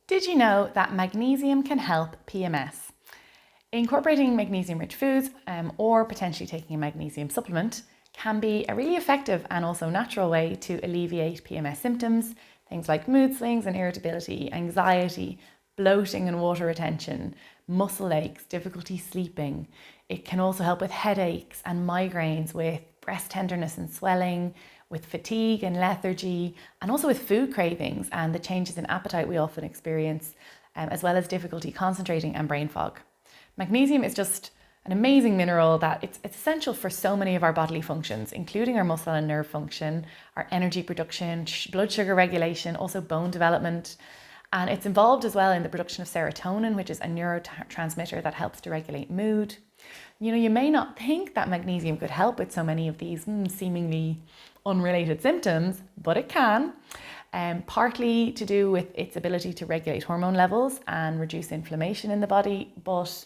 Did you know that magnesium can help PMS? Incorporating magnesium-rich foods or potentially taking a magnesium supplement can be a really effective and also natural way to alleviate PMS symptoms, things like mood swings and irritability, anxiety, bloating and water retention, muscle aches, difficulty sleeping. It can also help with headaches and migraines, with breast tenderness and swelling, with fatigue and lethargy, and also with food cravings and the changes in appetite we often experience, as well as difficulty concentrating and brain fog. Magnesium is just an amazing mineral that it's essential for so many of our bodily functions, including our muscle and nerve function, our energy production, blood sugar regulation, also bone development. And it's involved as well in the production of serotonin, which is a neurotransmitter that helps to regulate mood. You know, you may not think that magnesium could help with so many of these seemingly unrelated symptoms, but it can. Partly to do with its ability to regulate hormone levels and reduce inflammation in the body. But,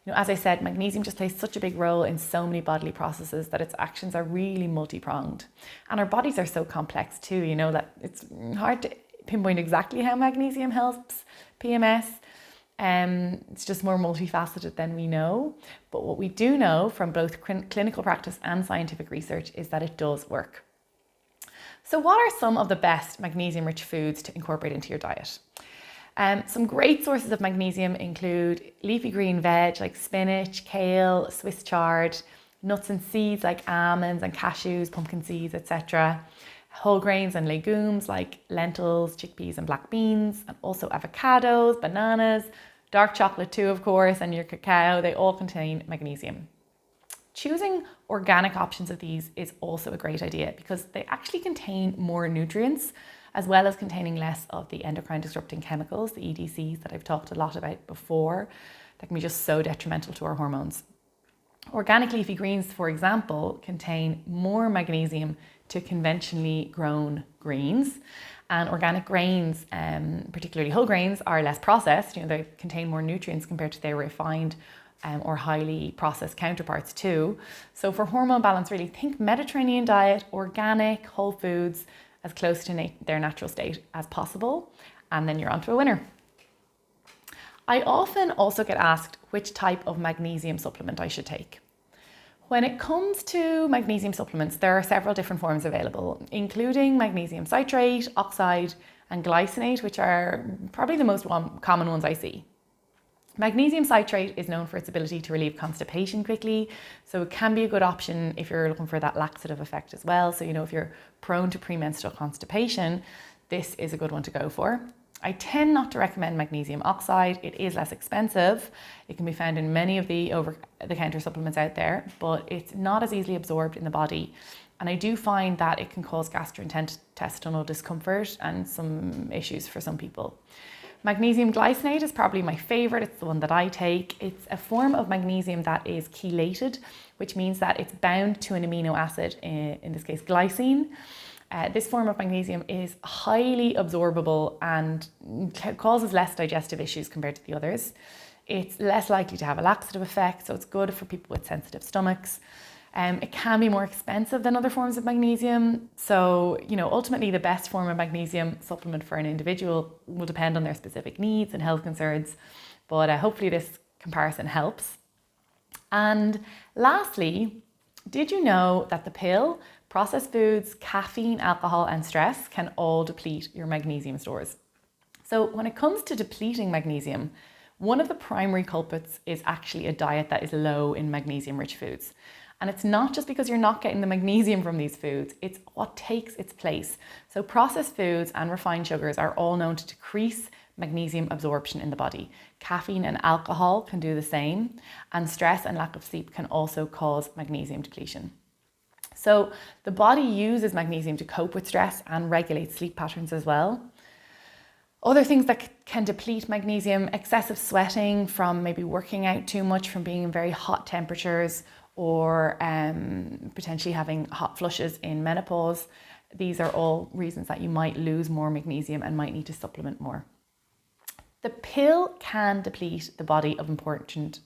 you know, as I said, magnesium just plays such a big role in so many bodily processes that its actions are really multi-pronged. And our bodies are so complex too, you know, that it's hard to pinpoint exactly how magnesium helps PMS. It's just more multifaceted than we know. But what we do know from both clinical practice and scientific research is that it does work. So what are some of the best magnesium-rich foods to incorporate into your diet? Some great sources of magnesium include leafy green veg like spinach, kale, Swiss chard, nuts and seeds like almonds and cashews, pumpkin seeds, etc. Whole grains and legumes like lentils, chickpeas and black beans, and also avocados, bananas, dark chocolate too, of course, and your cacao. They all contain magnesium. Choosing organic options of these is also a great idea because they actually contain more nutrients, as well as containing less of the endocrine disrupting chemicals, the EDCs that I've talked a lot about before, that can be just so detrimental to our hormones. Organic leafy greens, for example, contain more magnesium to conventionally grown greens, and organic grains, particularly whole grains, are less processed. You know, they contain more nutrients compared to their refined or highly processed counterparts too. So for hormone balance, really think Mediterranean diet, organic, whole foods, as close to their natural state as possible, and then you're onto a winner. I often also get asked which type of magnesium supplement I should take. When it comes to magnesium supplements, there are several different forms available, including magnesium citrate, oxide, and glycinate, which are probably the most common ones I see. Magnesium citrate is known for its ability to relieve constipation quickly, so it can be a good option if you're looking for that laxative effect as well. So, you know, if you're prone to premenstrual constipation, this is a good one to go for. I tend not to recommend magnesium oxide. It is less expensive. It can be found in many of the over-the-counter supplements out there, but it's not as easily absorbed in the body. And I do find that it can cause gastrointestinal discomfort and some issues for some people. Magnesium glycinate is probably my favorite. It's the one that I take. It's a form of magnesium that is chelated, which means that it's bound to an amino acid, in this case glycine. This form of magnesium is highly absorbable and causes less digestive issues compared to the others. It's less likely to have a laxative effect, so it's good for people with sensitive stomachs. It can be more expensive than other forms of magnesium. So, you know, ultimately the best form of magnesium supplement for an individual will depend on their specific needs and health concerns. But hopefully this comparison helps. And lastly, did you know that the pill, processed foods, caffeine, alcohol, and stress can all deplete your magnesium stores? So when it comes to depleting magnesium, one of the primary culprits is actually a diet that is low in magnesium-rich foods. And it's not just because you're not getting the magnesium from these foods, it's what takes its place. So processed foods and refined sugars are all known to decrease magnesium absorption in the body. Caffeine and alcohol can do the same, and stress and lack of sleep can also cause magnesium depletion. So the body uses magnesium to cope with stress and regulate sleep patterns as well. Other things that can deplete magnesium: excessive sweating from maybe working out too much, from being in very hot temperatures, or potentially having hot flushes in menopause. These are all reasons that you might lose more magnesium and might need to supplement more. The pill can deplete the body of important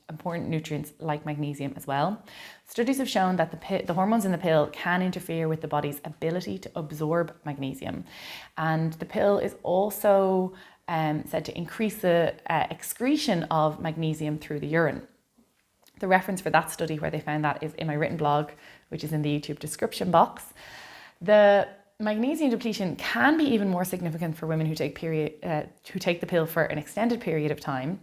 nutrients like magnesium as well. Studies have shown that the hormones in the pill can interfere with the body's ability to absorb magnesium. And the pill is also said to increase the excretion of magnesium through the urine. The reference for that study where they found that is in my written blog, which is in the YouTube description box. The magnesium depletion can be even more significant for women who take the pill for an extended period of time.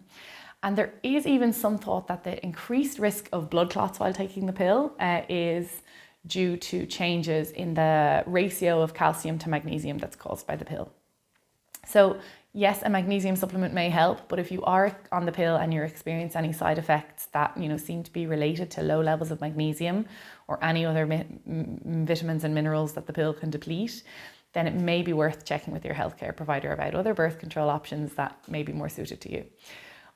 And there is even some thought that the increased risk of blood clots while taking the pill is due to changes in the ratio of calcium to magnesium that's caused by the pill. So yes, a magnesium supplement may help, but if you are on the pill and you're experiencing any side effects that seem to be related to low levels of magnesium or any other vitamins and minerals that the pill can deplete, then it may be worth checking with your healthcare provider about other birth control options that may be more suited to you.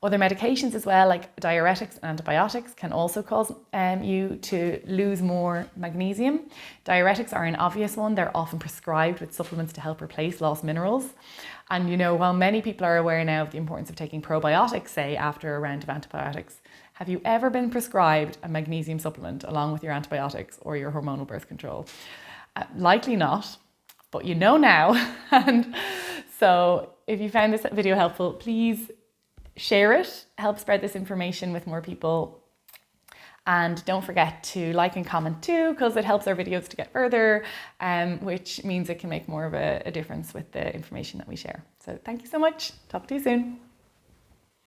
Other medications as well, like diuretics and antibiotics, can also cause you to lose more magnesium. Diuretics are an obvious one. They're often prescribed with supplements to help replace lost minerals. And while many people are aware now of the importance of taking probiotics, say after a round of antibiotics, have you ever been prescribed a magnesium supplement along with your antibiotics or your hormonal birth control? Likely not, but now. And so if you found this video helpful, please share it, help spread this information with more people. And don't forget to like and comment too, because it helps our videos to get further, which means it can make more of a difference with the information that we share. So thank you so much. Talk to you soon.